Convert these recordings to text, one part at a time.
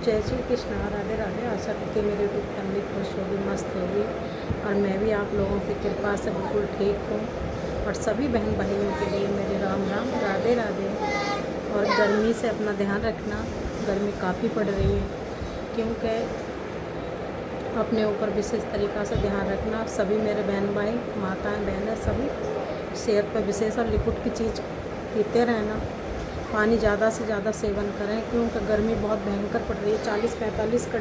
जय श्री कृष्णा, राधे राधे। आशा करती मेरी यूट्यूब फैमिली खुश होगी, मस्त होगी और मैं भी आप लोगों की कृपा से बिल्कुल ठीक हूँ। और सभी बहन भाइयों के लिए मेरे राम राम, राधे राधे। और गर्मी से अपना ध्यान रखना, गर्मी काफ़ी पड़ रही है, क्योंकि अपने ऊपर विशेष तरीक़ा से ध्यान रखना। सभी मेरे बहन भाई, माताएं, बहनें सभी सेहत पर विशेष और लिक्विड की चीज़ पीते रहना। पानी ज़्यादा से ज़्यादा सेवन करें, क्योंकि गर्मी बहुत भयंकर पड़ रही है। 40-45 का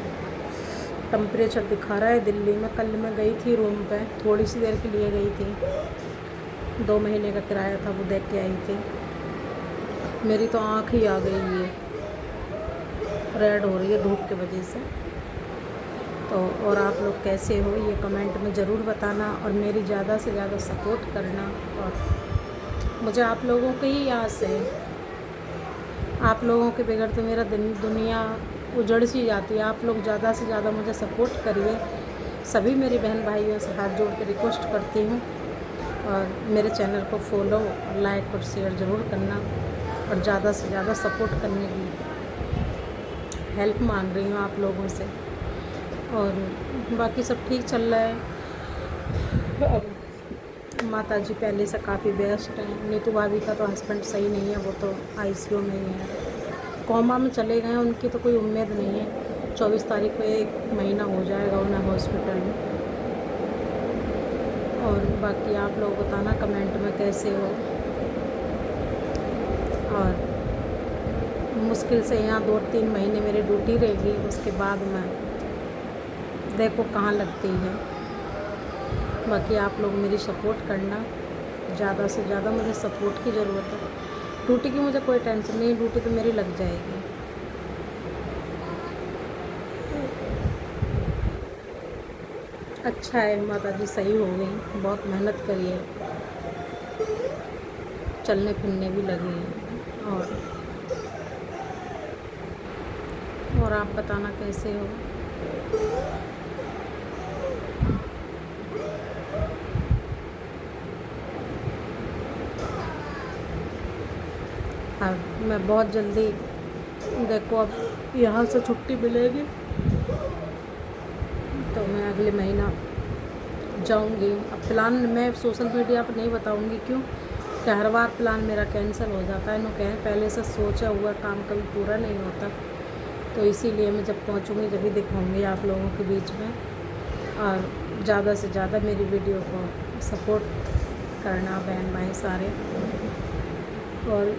टेम्परेचर दिखा रहा है दिल्ली में। कल मैं गई थी रूम पे, थोड़ी सी देर के लिए गई थी। 2 महीने का किराया था, वो देख के आई थी। मेरी तो आँख ही आ गई है, रेड हो रही है धूप की वजह से। तो और आप लोग कैसे हो ये कमेंट में ज़रूर बताना और मेरी ज़्यादा से ज़्यादा सपोर्ट करना। और मुझे आप लोगों की ही आस है, आप लोगों के बगैर तो मेरा दुनिया उजड़ सी जाती है। आप लोग ज़्यादा से ज़्यादा मुझे सपोर्ट करिए। सभी मेरी बहन भाइयों से हाथ जोड़ के रिक्वेस्ट करती हूँ। और मेरे चैनल को फॉलो और लाइक और शेयर ज़रूर करना और ज़्यादा से ज़्यादा सपोर्ट करने की हेल्प मांग रही हूँ आप लोगों से। और बाकी सब ठीक चल रहा है। अब माता जी पहले से काफ़ी व्यस्त हैं। नीतू भाभी का तो हस्बैंड सही नहीं है, वो तो आईसीयू में ही है, कोमा में चले गए हैं। उनकी तो कोई उम्मीद नहीं है। 24 तारीख को 1 महीना हो जाएगा उन्हें हॉस्पिटल में। और बाकी आप लोग बताना कमेंट में कैसे हो। और मुश्किल से यहाँ 2-3 महीने मेरी ड्यूटी रहेगी, उसके बाद मैं देखो कहाँ लगती है। बाकी आप लोग मेरी सपोर्ट करना, ज़्यादा से ज़्यादा मुझे सपोर्ट की ज़रूरत है। ड्यूटी की मुझे कोई टेंशन नहीं, ड्यूटी तो मेरी लग जाएगी। अच्छा है, माता जी सही हो गई, बहुत मेहनत करी है, चलने फिरने भी लगी है। और आप बताना कैसे हो। और मैं बहुत जल्दी, देखो अब यहाँ से छुट्टी मिलेगी तो मैं अगले महीना जाऊंगी। अब प्लान मैं सोशल मीडिया पर नहीं बताऊंगी, क्यों कि हर बार प्लान मेरा कैंसिल हो जाता है। कहें पहले से सोचा हुआ काम कभी पूरा नहीं होता, तो इसीलिए मैं जब पहुंचूंगी जब भी दिखाऊंगी आप लोगों के बीच में। और ज़्यादा से ज़्यादा मेरी वीडियो को सपोर्ट करना बहन भाई सारे। और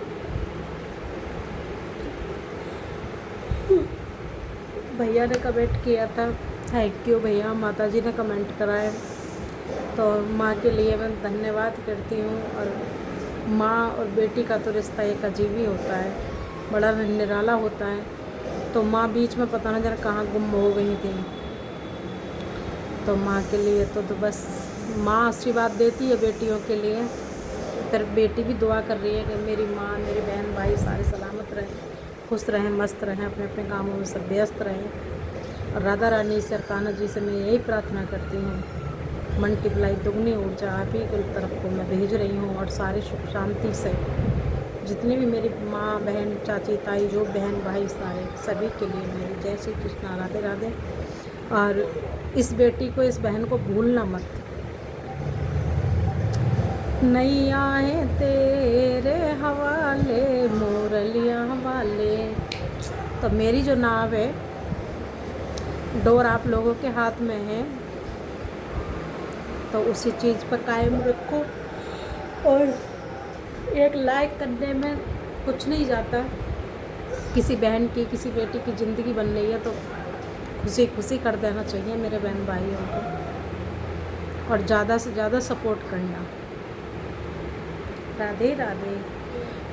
भैया ने कमेंट किया था, थैंक यू भैया। माता जी ने कमेंट कराए, तो माँ के लिए मैं धन्यवाद करती हूँ। और माँ और बेटी का तो रिश्ता एक अजीब ही होता है, बड़ा निराला होता है। तो माँ बीच में पता न जाने कहाँ गुम हो गई थी। तो माँ के लिए तो बस माँ आशीर्वाद देती है बेटियों के लिए, फिर बेटी भी दुआ कर रही है कि मेरी माँ, मेरे बहन भाई सारे सलामत रहें, खुश रहें, मस्त रहें, अपने अपने कामों में सब व्यस्त रहें। और राधा रानी सरकाना जी से मैं यही प्रार्थना करती हूँ, मल्टीप्लाई दुगनी ऊर्जा आप ही की तरफ को मैं भेज रही हूँ। और सारे सुख शांति से जितने भी मेरी माँ, बहन, चाची, ताई, जो बहन भाई सारे, सभी के लिए मेरी जय श्री कृष्णा, राधे राधे। और इस बेटी को, इस बहन को भूलना मत। नैया है तेरे हवाले, मोरलियाँ वाले। तो मेरी जो नाव है, डोर आप लोगों के हाथ में है, तो उसी चीज़ पर कायम रखो। और एक लाइक करने में कुछ नहीं जाता। किसी बहन की, किसी बेटी की ज़िंदगी बन रही है तो खुशी खुशी कर देना चाहिए मेरे बहन भाइयों को। और ज़्यादा से ज़्यादा सपोर्ट करना। राधे राधे।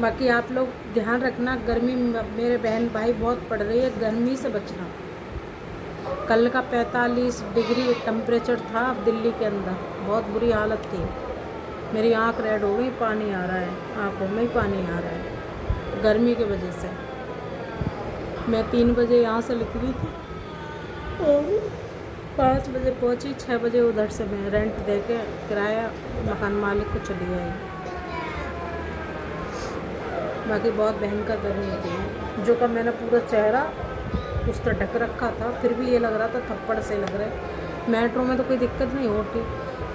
बाकी आप लोग ध्यान रखना, गर्मी मेरे बहन भाई बहुत पड़ रही है, गर्मी से बचना। कल का 45 डिग्री टेम्परेचर था अब दिल्ली के अंदर, बहुत बुरी हालत थी। मेरी आँख रेड हो गई, पानी आ रहा है, आँखों में ही पानी आ रहा है गर्मी की वजह से। मैं 3 बजे यहाँ से निकली थी और 5 बजे पहुँची, 6 बजे उधर से मैं रेंट दे के किराया मकान मालिक को चली आई। बाकी बहुत भयंकर गर्मी थी, जो का मैंने पूरा चेहरा उस तरह ढक रखा था, फिर भी ये लग रहा था थप्पड़ से लग रहे। मेट्रो में तो कोई दिक्कत नहीं होती,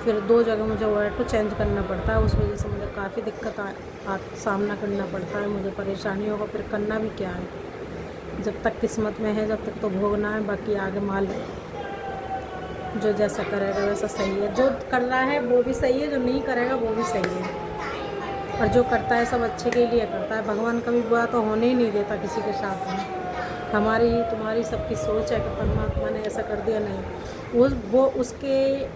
फिर 2 जगह मुझे ऑटो चेंज करना पड़ता है, उस वजह से मुझे काफ़ी दिक्कत सामना करना पड़ता है, मुझे परेशानियों का फिर करना भी क्या है। जब तक किस्मत में है जब तक तो भोगना है, बाकी आगे मालिक जो जैसा करेगा वैसा सही है। जो कर रहा है वो भी सही है, जो नहीं करेगा वो भी सही है, और जो करता है सब अच्छे के लिए करता है। भगवान कभी बुरा तो होने ही नहीं देता किसी के साथ में। हमारी तुम्हारी सबकी सोच है कि परमात्मा ने ऐसा कर दिया, नहीं, वो उसके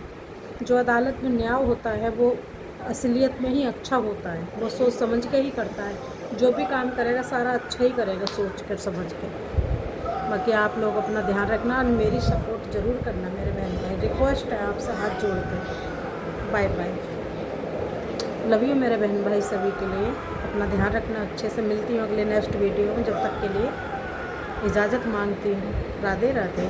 जो अदालत में न्याय होता है वो असलियत में ही अच्छा होता है, वो सोच समझ के ही करता है। जो भी काम करेगा सारा अच्छा ही करेगा, सोच कर समझ के। बाकी आप लोग अपना ध्यान रखना और मेरी सपोर्ट ज़रूर करना मेरे बहन भाई, रिक्वेस्ट है आपसे हाथ जोड़ कर। बाय बाय, लव यू मेरे बहन भाई सभी के लिए। अपना ध्यान रखना अच्छे से। मिलती हूँ अगले नेक्स्ट वीडियो में, जब तक के लिए इजाज़त मांगती हूँ। राधे राधे।